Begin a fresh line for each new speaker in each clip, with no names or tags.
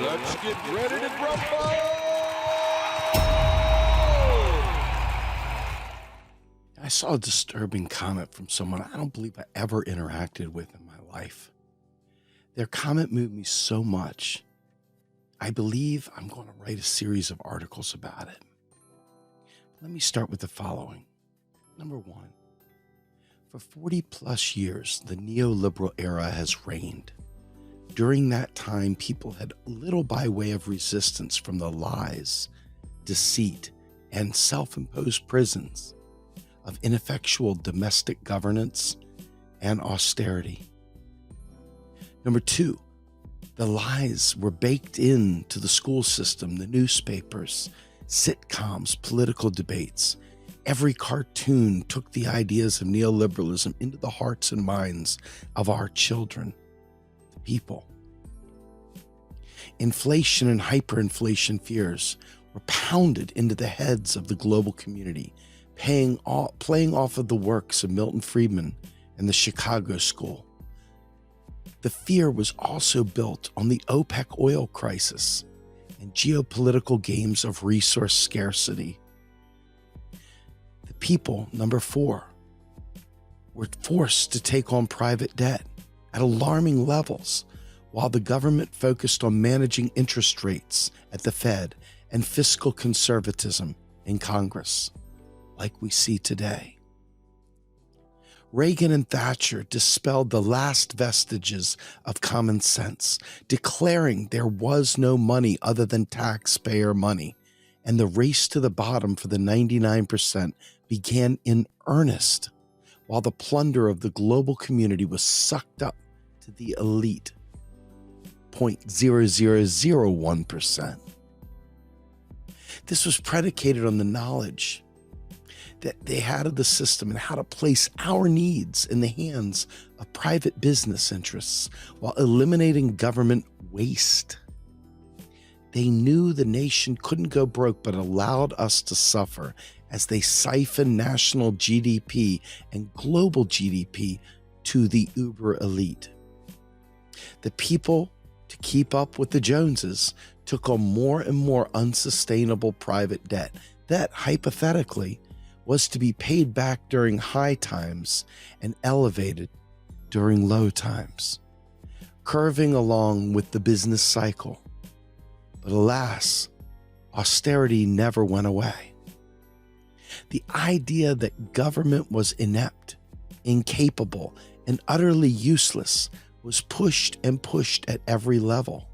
Let's get ready to grumble!
I saw a disturbing comment from someone I don't believe I ever interacted with in my life. Their comment moved me so much, I believe I'm going to write a series of articles about it. Let me start with the following. Number one, for 40 plus years, the neoliberal era has reigned. During that time, people had little by way of resistance from the lies, deceit, and self-imposed prisons of ineffectual domestic governance and austerity. Number two, the lies were baked into the school system, the newspapers, sitcoms, political debates. Every cartoon took the ideas of neoliberalism into the hearts and minds of our children, the people. Inflation and hyperinflation fears were pounded into the heads of the global community, playing off of the works of Milton Friedman and the Chicago School. The fear was also built on the OPEC oil crisis and geopolitical games of resource scarcity. The people, number four, were forced to take on private debt at alarming levels while the government focused on managing interest rates at the Fed and fiscal conservatism in Congress, like we see today. Reagan and Thatcher dispelled the last vestiges of common sense, declaring there was no money other than taxpayer money, and the race to the bottom for the 99% began in earnest, while the plunder of the global community was sucked up to the elite 0.0001%. This was predicated on the knowledge that they had of the system and how to place our needs in the hands of private business interests while eliminating government waste. They knew the nation couldn't go broke, but allowed us to suffer as they siphoned national GDP and global GDP to the uber elite. The people, to keep up with the Joneses, took on more and more unsustainable private debt that, hypothetically, was to be paid back during high times and elevated during low times, curving along with the business cycle. But alas, austerity never went away. The idea that government was inept, incapable, and utterly useless was pushed and pushed at every level.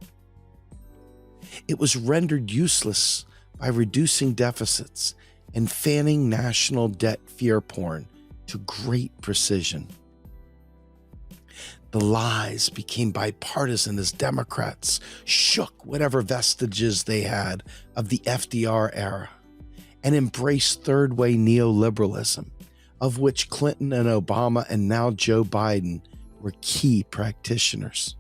It was rendered useless by reducing deficits and fanning national debt fear porn to great precision. The lies became bipartisan as Democrats shook whatever vestiges they had of the FDR era and embraced third-way neoliberalism, of which Clinton and Obama and now Joe Biden were key practitioners.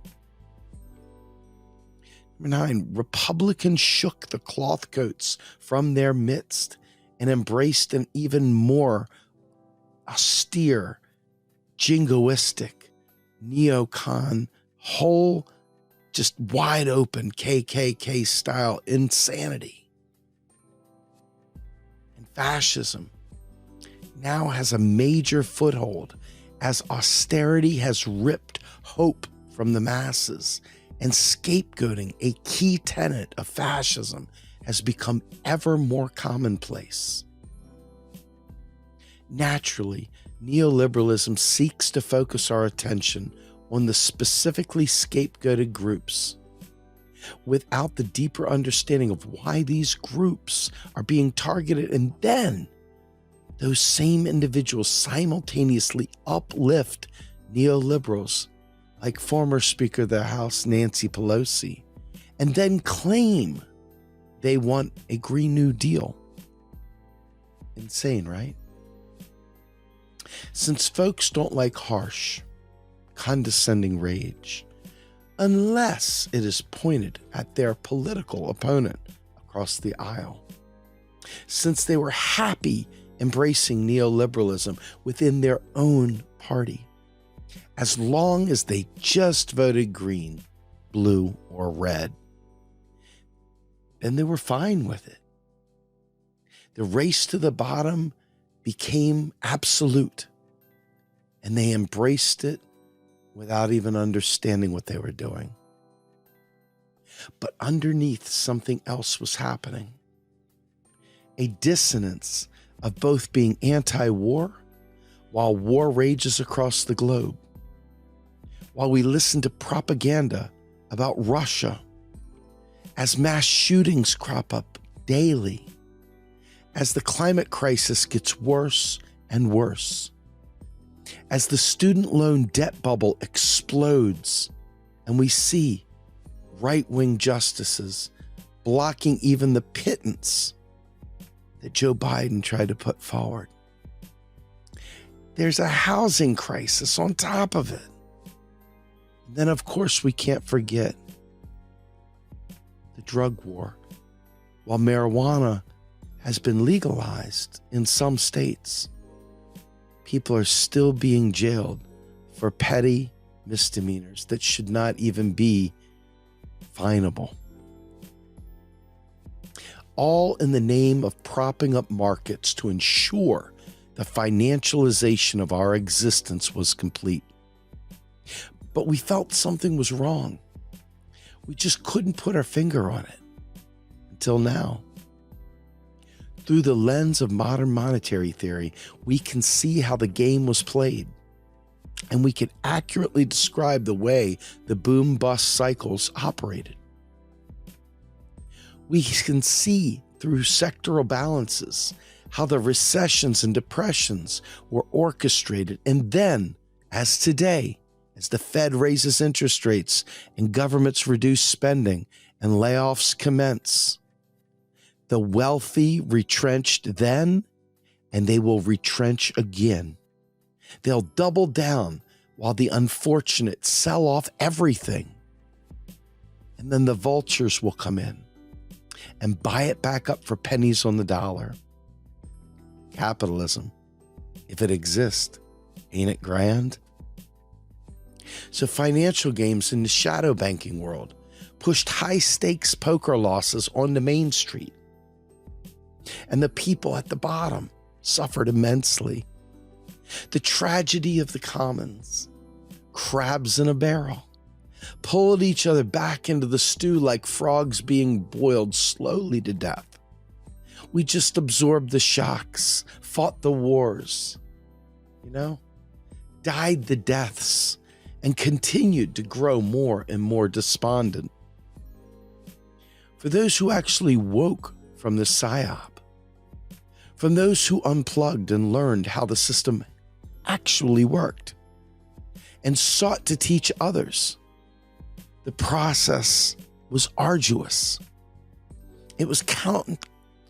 Number 9, Republicans shook the cloth coats from their midst and embraced an even more austere, jingoistic, neocon, whole, just wide open KKK style insanity. And fascism now has a major foothold as austerity has ripped hope from the masses, and scapegoating, a key tenet of fascism, has become ever more commonplace. Naturally, neoliberalism seeks to focus our attention on the specifically scapegoated groups, without the deeper understanding of why these groups are being targeted, and then those same individuals simultaneously uplift neoliberals like former Speaker of the House Nancy Pelosi, and then claim they want a Green New Deal. Insane, right? Since folks don't like harsh, condescending rage, unless it is pointed at their political opponent across the aisle. Since they were happy embracing neoliberalism within their own party, as long as they just voted green, blue, or red. And they were fine with it. The race to the bottom became absolute, and they embraced it without even understanding what they were doing. But underneath, something else was happening. A dissonance of both being anti-war while war rages across the globe, while we listen to propaganda about Russia, as mass shootings crop up daily, as the climate crisis gets worse and worse, as the student loan debt bubble explodes, and we see right-wing justices blocking even the pittance that Joe Biden tried to put forward. There's a housing crisis on top of it. And then, of course, we can't forget the drug war. While marijuana has been legalized in some states, people are still being jailed for petty misdemeanors that should not even be finable. All in the name of propping up markets to ensure the financialization of our existence was complete. But we felt something was wrong. We just couldn't put our finger on it until now. Through the lens of modern monetary theory, we can see how the game was played, and we can accurately describe the way the boom-bust cycles operated. We can see through sectoral balances how the recessions and depressions were orchestrated, and then, as today, as the Fed raises interest rates and governments reduce spending and layoffs commence, the wealthy retrenched then, and they will retrench again. They'll double down while the unfortunate sell off everything. And then the vultures will come in and buy it back up for pennies on the dollar. Capitalism, if it exists, ain't it grand? So financial games in the shadow banking world pushed high-stakes poker losses onto Main Street. And the people at the bottom suffered immensely. The tragedy of the commons, crabs in a barrel, pulled each other back into the stew like frogs being boiled slowly to death. We just absorbed the shocks, fought the wars, died the deaths, and continued to grow more and more despondent. For those who actually woke from the psyop, from those who unplugged and learned how the system actually worked and sought to teach others, the process was arduous. It was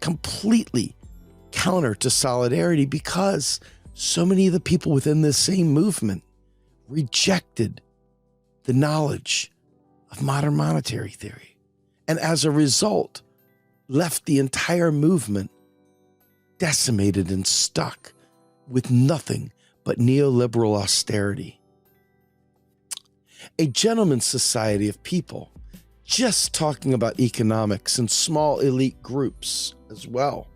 completely counter to solidarity because so many of the people within this same movement rejected the knowledge of modern monetary theory, and as a result, left the entire movement decimated and stuck with nothing but neoliberal austerity. A gentleman's society of people just talking about economics in small elite groups as well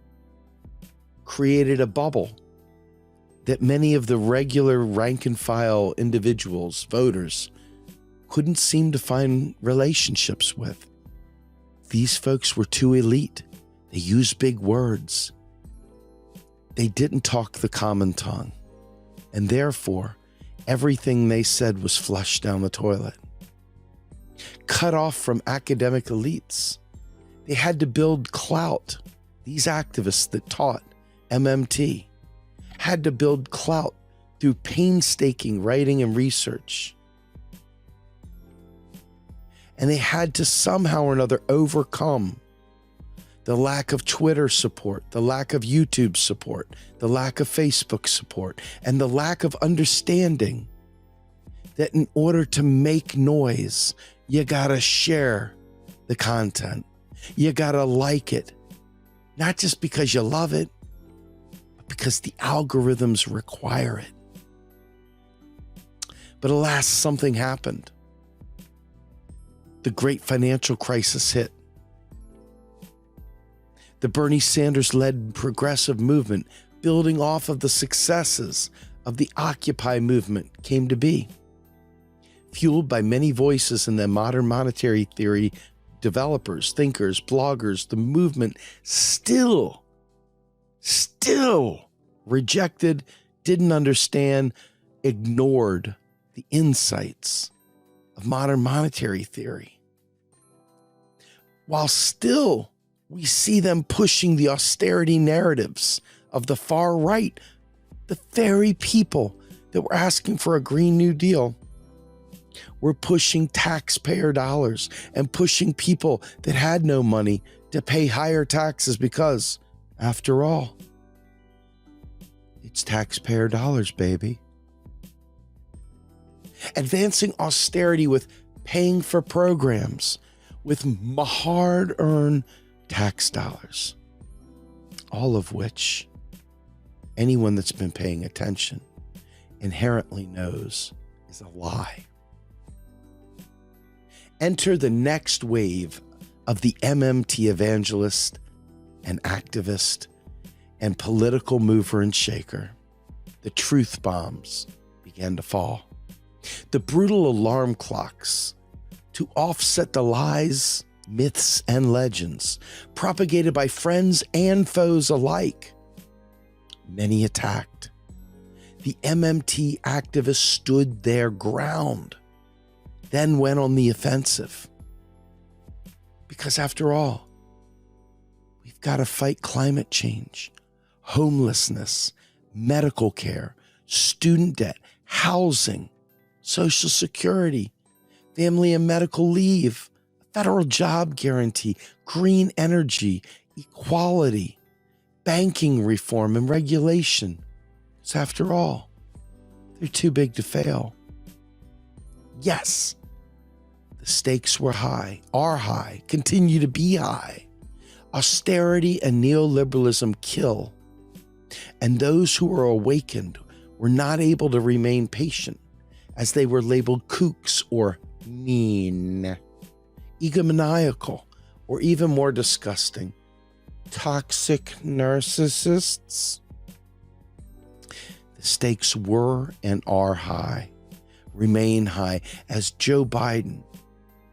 created a bubble that many of the regular rank and file individuals, voters, couldn't seem to find relationships with. These folks were too elite. They used big words. They didn't talk the common tongue, and therefore, everything they said was flushed down the toilet. Cut off from academic elites, they had to build clout. These activists that taught MMT had to build clout through painstaking writing and research. And they had to somehow or another overcome the lack of Twitter support, the lack of YouTube support, the lack of Facebook support, and the lack of understanding that in order to make noise, you gotta share the content. You gotta like it, not just because you love it, but because the algorithms require it. But alas, something happened. the great financial crisis hit. The Bernie Sanders-led progressive movement, building off of the successes of the Occupy movement, came to be. Fueled by many voices in the modern monetary theory, developers, thinkers, bloggers, the movement still rejected, didn't understand, ignored the insights of modern monetary theory. While still we see them pushing the austerity narratives of the far right, the very people that were asking for a Green New Deal were pushing taxpayer dollars and pushing people that had no money to pay higher taxes because, after all, it's taxpayer dollars, baby. Advancing austerity with paying for programs with hard-earned tax dollars, all of which anyone that's been paying attention inherently knows is a lie. Enter the next wave of the MMT evangelist and activist and political mover and shaker. The truth bombs began to fall. The brutal alarm clocks to offset the lies, myths, and legends propagated by friends and foes alike. Many attacked. The MMT activists stood their ground, then went on the offensive. Because after all, we've got to fight climate change, homelessness, medical care, student debt, housing, Social Security, family and medical leave, federal job guarantee, green energy, equality, banking reform and regulation. Because after all, they're too big to fail. Yes, the stakes were high, are high, continue to be high. Austerity and neoliberalism kill. And those who were awakened were not able to remain patient, as they were labeled kooks or mean, egomaniacal, or even more disgusting, toxic narcissists. The stakes were and are high, remain high, as Joe Biden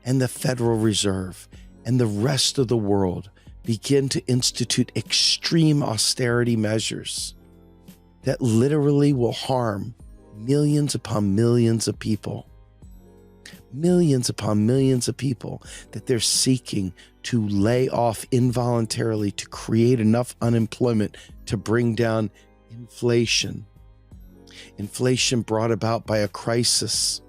and the Federal Reserve and the rest of the world begin to institute extreme austerity measures that literally will harm millions upon millions of people. Millions upon millions of people that they're seeking to lay off involuntarily to create enough unemployment to bring down inflation. Inflation brought about by a crisis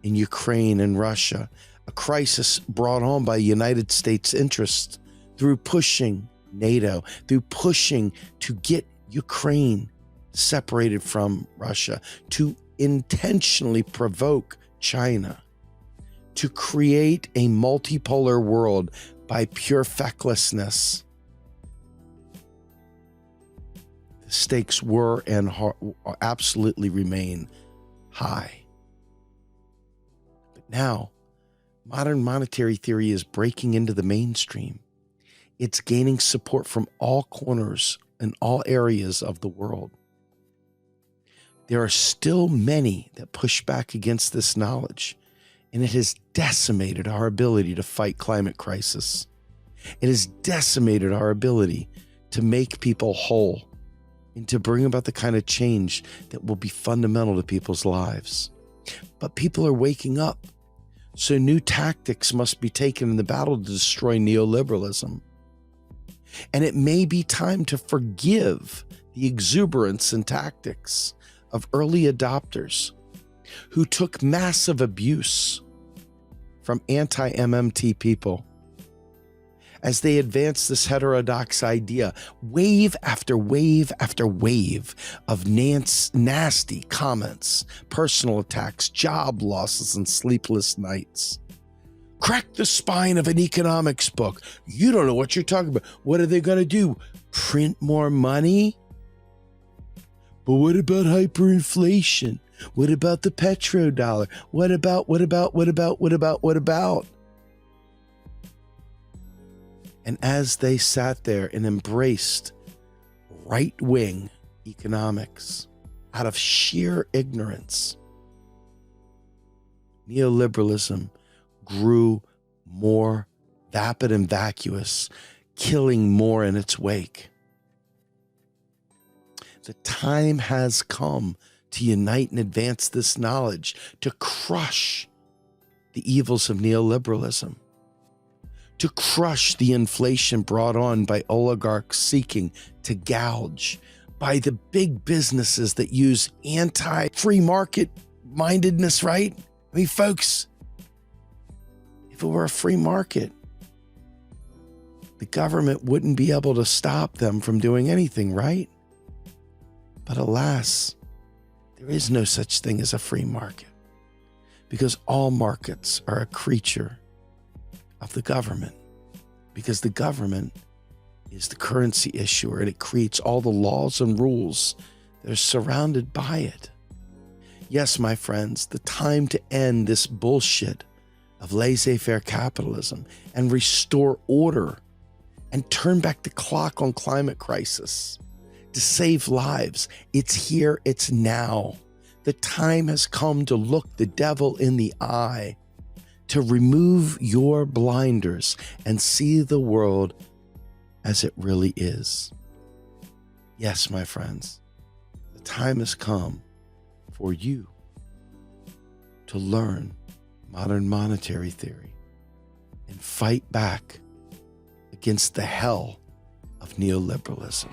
in Ukraine and Russia, a crisis brought on by United States interests through pushing NATO, through pushing to get Ukraine separated from Russia, to intentionally provoke China, to create a multipolar world by pure fecklessness. The stakes were and absolutely remain high. But now, modern monetary theory is breaking into the mainstream. It's gaining support from all corners and all areas of the world. There are still many that push back against this knowledge, and it has decimated our ability to fight climate crisis. It has decimated our ability to make people whole and to bring about the kind of change that will be fundamental to people's lives. But people are waking up, so new tactics must be taken in the battle to destroy neoliberalism. And it may be time to forgive the exuberance and tactics of early adopters who took massive abuse from anti-MMT people as they advanced this heterodox idea, wave after wave after wave of nasty comments, personal attacks, job losses, and sleepless nights. Crack the spine of an economics book. You don't know what you're talking about. What are they going to do? Print more money? But what about hyperinflation? What about the petrodollar? What about? And as they sat there and embraced right-wing economics out of sheer ignorance, neoliberalism grew more vapid and vacuous, killing more in its wake. The time has come to unite and advance this knowledge, to crush the evils of neoliberalism, to crush the inflation brought on by oligarchs seeking to gouge, by the big businesses that use anti-free market mindedness, right? I mean, folks, if it were a free market, the government wouldn't be able to stop them from doing anything, right? But alas, there is no such thing as a free market, because all markets are a creature of the government, because the government is the currency issuer and it creates all the laws and rules that are surrounded by it. Yes, my friends, the time to end this bullshit of laissez-faire capitalism and restore order and turn back the clock on climate crisis to save lives. It's here, it's now. The time has come to look the devil in the eye, to remove your blinders and see the world as it really is. Yes, my friends, the time has come for you to learn modern monetary theory and fight back against the hell of neoliberalism.